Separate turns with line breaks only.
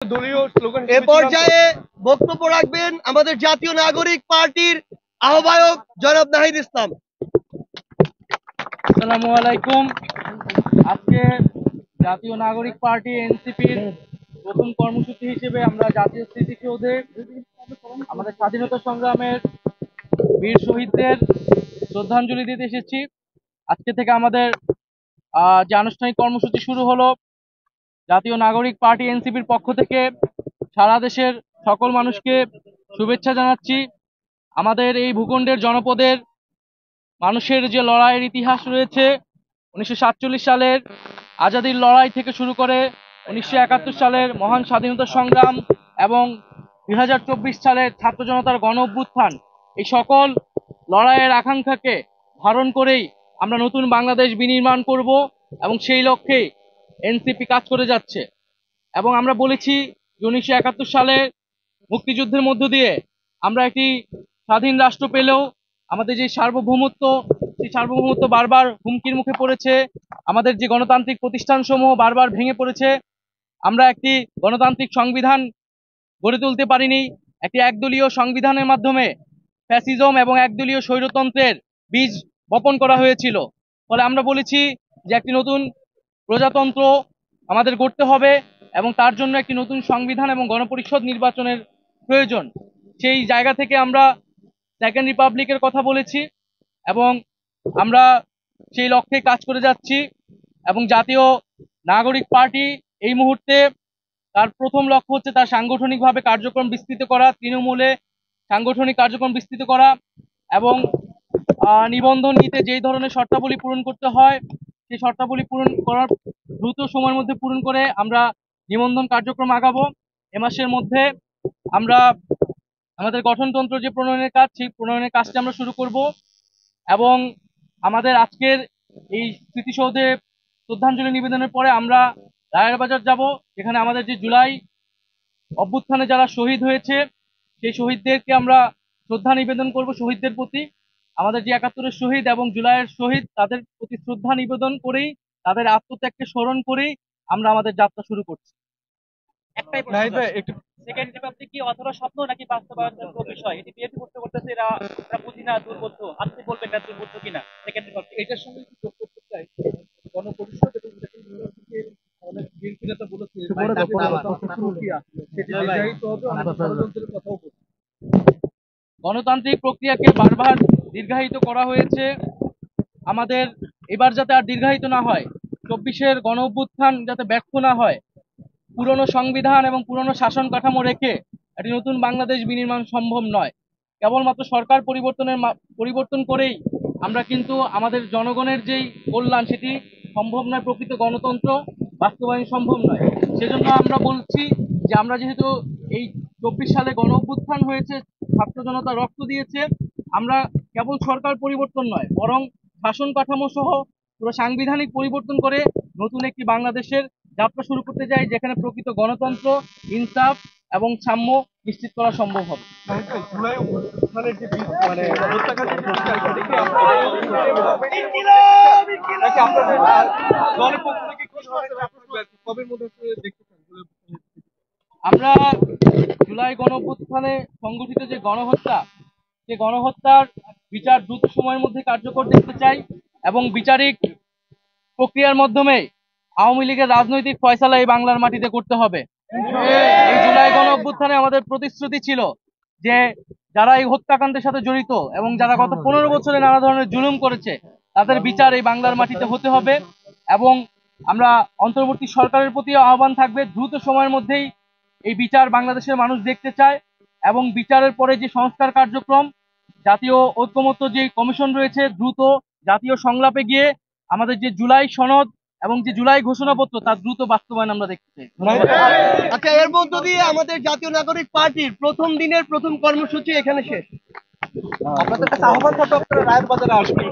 দলীয় স্লোগান এ পর্যায়ে বক্তব্য রাখবেন আমাদের জাতীয় নাগরিক পার্টির আহ্বায়ক জনাব নাহিদ ইসলাম।
আসসালামু আলাইকুম। আজকে জাতীয় নাগরিক পার্টি এনসিপির প্রথম কর্মসূচি হিসেবে আমরা জাতীয় স্মৃতিসৌধে আমাদের স্বাধীনতা সংগ্রামের বীর শহীদদের শ্রদ্ধাঞ্জলি দিতে এসেছি। আজকে থেকে আমাদের যে আনুষ্ঠানিক কর্মসূচি শুরু হলো, জাতীয় নাগরিক পার্টি এনসিপির পক্ষ থেকে সারা দেশের সকল মানুষকে শুভেচ্ছা জানাচ্ছি। আমাদের এই ভূখণ্ডের জনপদের মানুষের যে লড়াইয়ের ইতিহাস রয়েছে, 1947 সালের আজাদির লড়াই থেকে শুরু করে 1971 সালের মহান স্বাধীনতা সংগ্রাম এবং 2024 সালের ছাত্র জনতার গণ অভ্যুত্থান, এই সকল লড়াইয়ের আকাঙ্ক্ষাকে ধারণ করেই আমরা নতুন বাংলাদেশ বিনির্মাণ করব এবং সেই লক্ষ্যে এনসিপি কাজ করে যাচ্ছে। এবং আমরা বলেছি যে 1971 সালের মুক্তিযুদ্ধের মধ্য দিয়ে আমরা একটি স্বাধীন রাষ্ট্র পেলেও আমাদের যে সার্বভৌমত্ব, সেই সার্বভৌমত্ব বারবার হুমকির মুখে পড়েছে। আমাদের যে গণতান্ত্রিক প্রতিষ্ঠানসমূহ বারবার ভেঙে পড়েছে। আমরা একটি গণতান্ত্রিক সংবিধান গড়ে তুলতে পারিনি। একটি একদলীয় সংবিধানের মাধ্যমে ফ্যাসিজম এবং একদলীয় স্বৈরতন্ত্রের বীজ বপন করা হয়েছিল। ফলে আমরা বলেছি যে একটি নতুন প্রজাতন্ত্র আমাদের গড়তে হবে এবং তার জন্য একটি নতুন সংবিধান এবং গণপরিষদ নির্বাচনের প্রয়োজন। সেই জায়গা থেকে আমরা সেকেন্ড রিপাবলিকের কথা বলেছি এবং আমরা সেই লক্ষ্যে কাজ করে যাচ্ছি। এবং জাতীয় নাগরিক পার্টি এই মুহূর্তে তার প্রথম লক্ষ্য হচ্ছে তার সাংগঠনিকভাবে কার্যক্রম বিস্তৃত করা, তৃণমূলে সাংগঠনিক কার্যক্রম বিস্তৃত করা এবং নিবন্ধন নিতে যেই ধরনের শর্তাবলী পূরণ করতে হয় সেই শর্তাবলী পূরণ করার দ্রুত সময়ের মধ্যে পূরণ করে আমরা নিবন্ধন কার্যক্রম আগাবো। এ মাসের মধ্যে আমরা আমাদের গঠনতন্ত্র যে প্রণয়নের কাজ, সেই প্রণয়নের কাজটি আমরা শুরু করব এবং আমাদের আজকের এই স্মৃতিসৌধে শ্রদ্ধাঞ্জলি নিবেদনের পরে আমরা রায়ের বাজার যাব, যেখানে আমাদের যে জুলাই অভ্যুত্থানে যারা শহীদ হয়েছে সেই শহীদদেরকে আমরা শ্রদ্ধা নিবেদন করব। শহীদদের প্রতি আমাদের যে 71-এর শহীদ এবং জুলাইয়ের শহীদ, তাদের প্রতি শ্রদ্ধা নিবেদন করেই, তাদের আত্মত্যাগকে স্মরণ করেই আমরা আমাদের যাত্রা শুরু করছি।
একটাই প্রশ্ন, একটু সেকেন্ড রিপাবলিক কি অথবা স্বপ্ন নাকি বাস্তবায়নের বিষয়? এটি বিএনপি করতেছে, এরা বুঝি না, দুর্বোধ্য। আপনি বলবেন না দুর্বোধ্য কিনা সেকেন্ড রিপাবলিক?
এটার সঙ্গে কি যোগ করতে চাই, গণপরিষদ এবং অনেক বিএনপি নেতা বলেছে গণতান্ত্রিক প্রক্রিয়াকে বারবার দীর্ঘায়িত করা হয়েছে। আমাদের এবার যাতে আর দীর্ঘায়িত না হয়, 24-এর গণ অভ্যুত্থান যাতে ব্যর্থ না হয়, পুরনো সংবিধান এবং পুরনো শাসন কাঠামো রেখে একটি নতুন বাংলাদেশ বিনির্মাণ সম্ভব নয়। কেবলমাত্র সরকার পরিবর্তন করেই আমরা কিন্তু আমাদের জনগণের যেই কল্যাণ সেটি সম্ভব নয়, প্রকৃত গণতন্ত্র বাস্তবায়ন সম্ভব নয়। সেজন্য আমরা বলছি যে আমরা যেহেতু এই 24 সালে গণ অভ্যুত্থান হয়েছে, ছাত্র জনতা রক্ত দিয়েছে, আমরা কেবল সরকার পরিবর্তন নয় বরং শাসন কাঠামো সহ পুরো সাংবিধানিক পরিবর্তন করে নতুন একটি বাংলাদেশের যাত্রা শুরু করতে যাই, যেখানে প্রকৃত গণতন্ত্র, ইনসাফ এবং সাম্য নিশ্চিত করা সম্ভব হবে। আমরা জুলাই গণ অভ্যুত্থানে সংগঠিত যে গণহত্যা, সে গণহত্যার বিচার দ্রুত সময়ের মধ্যে কার্যকর দেখতে চাই এবং বিচারিক প্রক্রিয়ার মাধ্যমে আওয়ামী লীগের রাজনৈতিক ফয়সালা এই বাংলার মাটিতে করতে হবে। এই জুলাই গণ অভ্যুত্থানে আমাদের প্রতিশ্রুতি ছিল যে যারা এই হত্যাকাণ্ডের সাথে জড়িত এবং যারা গত 15 বছরে নানা ধরনের জুলুম করেছে, তাদের বিচার এই বাংলার মাটিতে হতে হবে। এবং আমরা অন্তর্বর্তী সরকারের প্রতি আহ্বান থাকবে, দ্রুত সময়ের মধ্যেই এই বিচার বাংলাদেশের মানুষ দেখতে চায় এবং বিচারের পরে যে সংস্কার কার্যক্রম, জাতীয় ঐক্যমত্য যে কমিশন রয়েছে, দ্রুত জাতীয় সংলাপে গিয়ে আমাদের যে জুলাই সনদ এবং যে জুলাই ঘোষণাপত্র তার দ্রুত বাস্তবায়ন আমরা দেখতে চাই।
আচ্ছা, এর মধ্য দিয়ে আমাদের জাতীয় নাগরিক পার্টির প্রথম দিনের প্রথম কর্মসূচি এখানে শেষ। আপনাদের কাছে আহ্বান থাকবে, আপনারা রায়ের বাজারে আসবেন।